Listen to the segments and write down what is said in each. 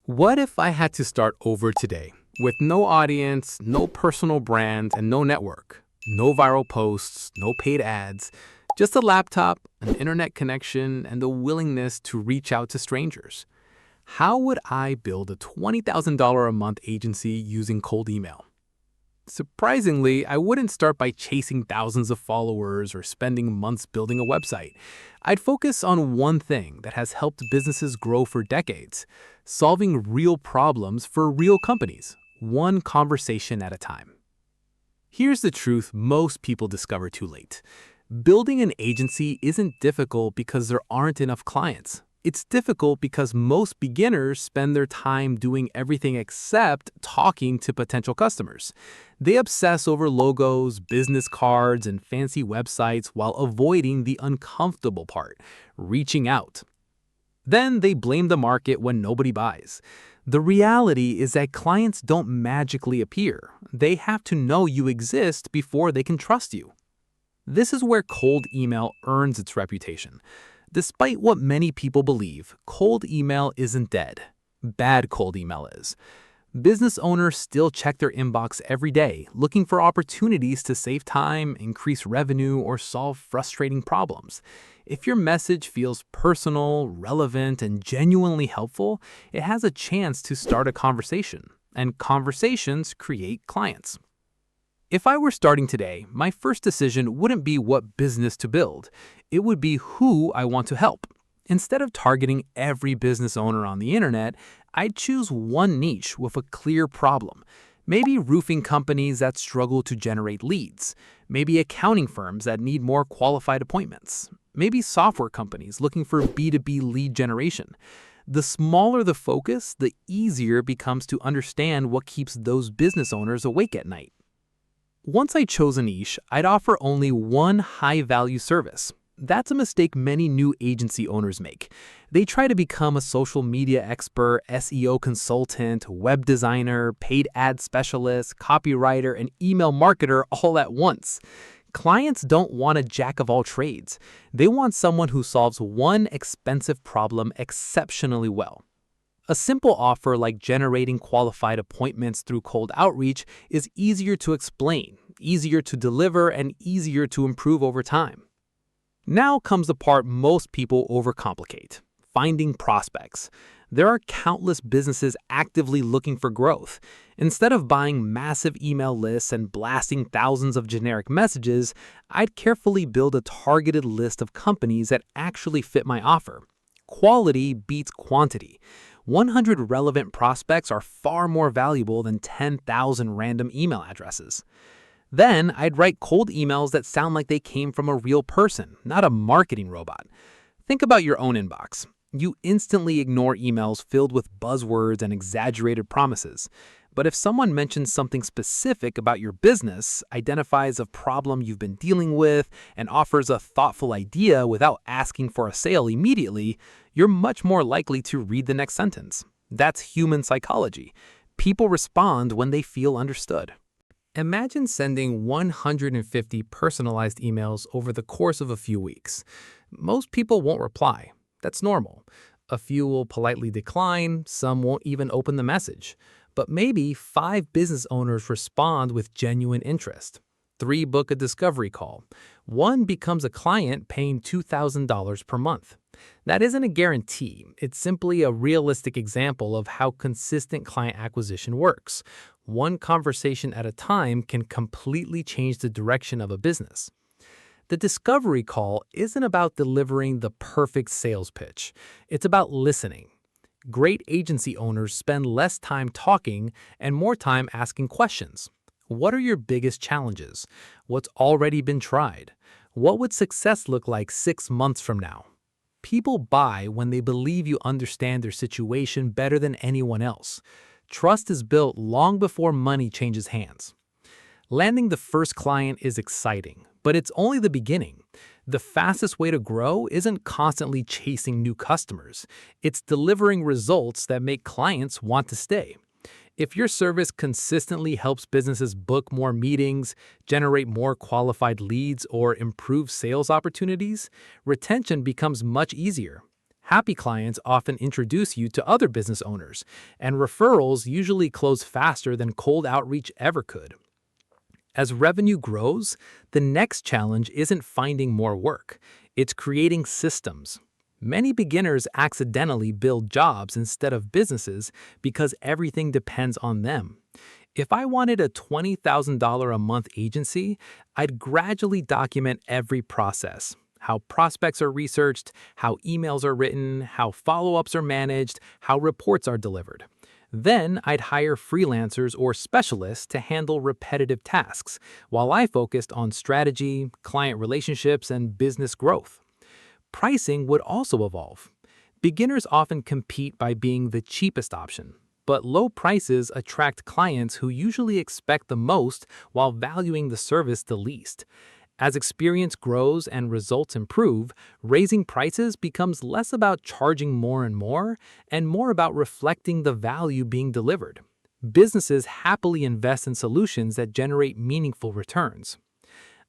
What if I had to start over today with no audience, no personal brand, and no network? No viral posts, no paid ads, just a laptop, an internet connection, and the willingness to reach out to strangers. How would I build a $20,000 a month agency using cold email? Surprisingly, I wouldn't start by chasing thousands of followers or spending months building a website. I'd focus on one thing that has helped businesses grow for decades: solving real problems for real companies, one conversation at a time. Here's the truth most people discover too late. Building an agency isn't difficult because there aren't enough clients. It's difficult because most beginners spend their time doing everything except talking to potential customers. They obsess over logos, business cards, and fancy websites while avoiding the uncomfortable part: reaching out. Then they blame the market when nobody buys. The reality is that clients don't magically appear. They have to know you exist before they can trust you. This is where cold email earns its reputation. Despite what many people believe, cold email isn't dead. Bad cold email is. Business owners still check their inbox every day, looking for opportunities to save time, increase revenue, or solve frustrating problems. If your message feels personal, relevant, and genuinely helpful, it has a chance to start a conversation, and conversations create clients. If I were starting today, my first decision wouldn't be what business to build. It would be who I want to help. Instead of targeting every business owner on the internet, I'd choose one niche with a clear problem. Maybe roofing companies that struggle to generate leads. Maybe accounting firms that need more qualified appointments. Maybe software companies looking for B2B lead generation. The smaller the focus, the easier it becomes to understand what keeps those business owners awake at night. Once I chose a niche, I'd offer only one high-value service. That's a mistake many new agency owners make. They try to become a social media expert, SEO consultant, web designer, paid ad specialist, copywriter, and email marketer all at once. Clients don't want a jack of all trades. They want someone who solves one expensive problem exceptionally well. A simple offer like generating qualified appointments through cold outreach is easier to explain, easier to deliver, and easier to improve over time. Now comes the part most people overcomplicate: finding prospects. There are countless businesses actively looking for growth. Instead of buying massive email lists and blasting thousands of generic messages, I'd carefully build a targeted list of companies that actually fit my offer. Quality beats quantity. 100 relevant prospects are far more valuable than 10,000 random email addresses. Then I'd write cold emails that sound like they came from a real person, not a marketing robot. Think about your own inbox. You instantly ignore emails filled with buzzwords and exaggerated promises. But if someone mentions something specific about your business, identifies a problem you've been dealing with, and offers a thoughtful idea without asking for a sale immediately, you're much more likely to read the next sentence. That's human psychology. People respond when they feel understood. Imagine sending 150 personalized emails over the course of a few weeks. Most people won't reply. That's normal. A few will politely decline, some won't even open the message. But maybe 5 business owners respond with genuine interest. 3 book a discovery call. 1 becomes a client paying $2,000 per month. That isn't a guarantee. It's simply a realistic example of how consistent client acquisition works. One conversation at a time can completely change the direction of a business. The discovery call isn't about delivering the perfect sales pitch. It's about listening. Great agency owners spend less time talking and more time asking questions. What are your biggest challenges? What's already been tried? What would success look like 6 months from now? People buy when they believe you understand their situation better than anyone else. Trust is built long before money changes hands. Landing the first client is exciting, but it's only the beginning. The fastest way to grow isn't constantly chasing new customers. It's delivering results that make clients want to stay. If your service consistently helps businesses book more meetings, generate more qualified leads, or improve sales opportunities, retention becomes much easier. Happy clients often introduce you to other business owners, and referrals usually close faster than cold outreach ever could. As revenue grows, the next challenge isn't finding more work, it's creating systems. Many beginners accidentally build jobs instead of businesses because everything depends on them. If I wanted a $20,000 a month agency, I'd gradually document every process: how prospects are researched, how emails are written, how follow-ups are managed, how reports are delivered. Then I'd hire freelancers or specialists to handle repetitive tasks, while I focused on strategy, client relationships, and business growth. Pricing would also evolve. Beginners often compete by being the cheapest option, but low prices attract clients who usually expect the most while valuing the service the least. As experience grows and results improve, raising prices becomes less about charging more and more about reflecting the value being delivered. Businesses happily invest in solutions that generate meaningful returns.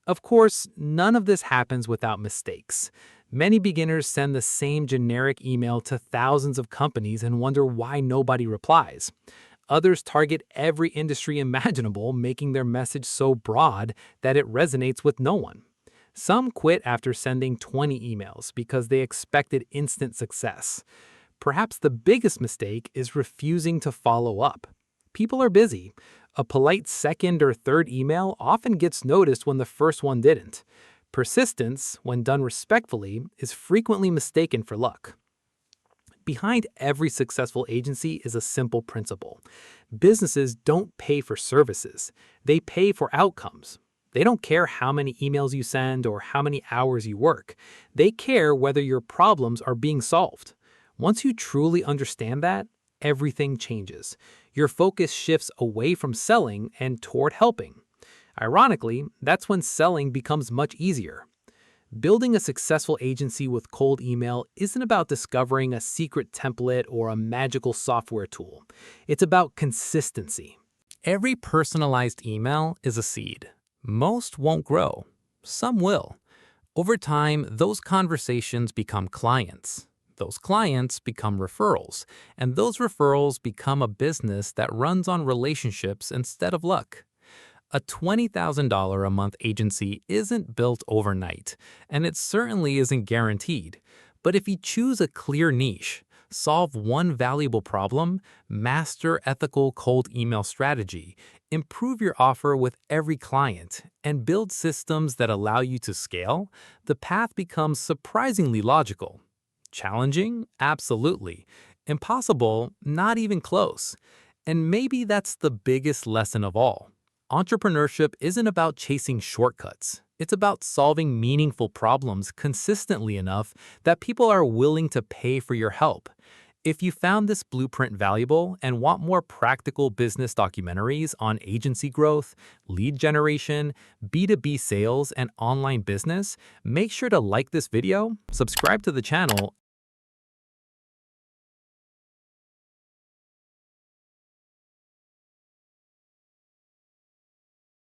Of course, none of this happens without mistakes. Many beginners send the same generic email to thousands of companies and wonder why nobody replies. Others target every industry imaginable, making their message so broad that it resonates with no one. Some quit after sending 20 emails because they expected instant success. Perhaps the biggest mistake is refusing to follow up. People are busy. A polite second or third email often gets noticed when the first one didn't. Persistence, when done respectfully, is frequently mistaken for luck. Behind every successful agency is a simple principle. Businesses don't pay for services, they pay for outcomes. They don't care how many emails you send or how many hours you work. They care whether your problems are being solved. Once you truly understand that, everything changes. Your focus shifts away from selling and toward helping. Ironically, that's when selling becomes much easier. Building a successful agency with cold email isn't about discovering a secret template or a magical software tool. It's about consistency. Every personalized email is a seed. Most won't grow. Some will. Over time, those conversations become clients. Those clients become referrals, and those referrals become a business that runs on relationships instead of luck. A $20,000 a month agency isn't built overnight, and it certainly isn't guaranteed. But if you choose a clear niche, solve one valuable problem, master ethical cold email strategy, improve your offer with every client, and build systems that allow you to scale, the path becomes surprisingly logical. Challenging? Absolutely. Impossible? Not even close. And maybe that's the biggest lesson of all. Entrepreneurship isn't about chasing shortcuts. It's about solving meaningful problems consistently enough that people are willing to pay for your help. If you found this blueprint valuable and want more practical business documentaries on agency growth, lead generation, B2B sales, and online business, make sure to like this video, subscribe to the channel,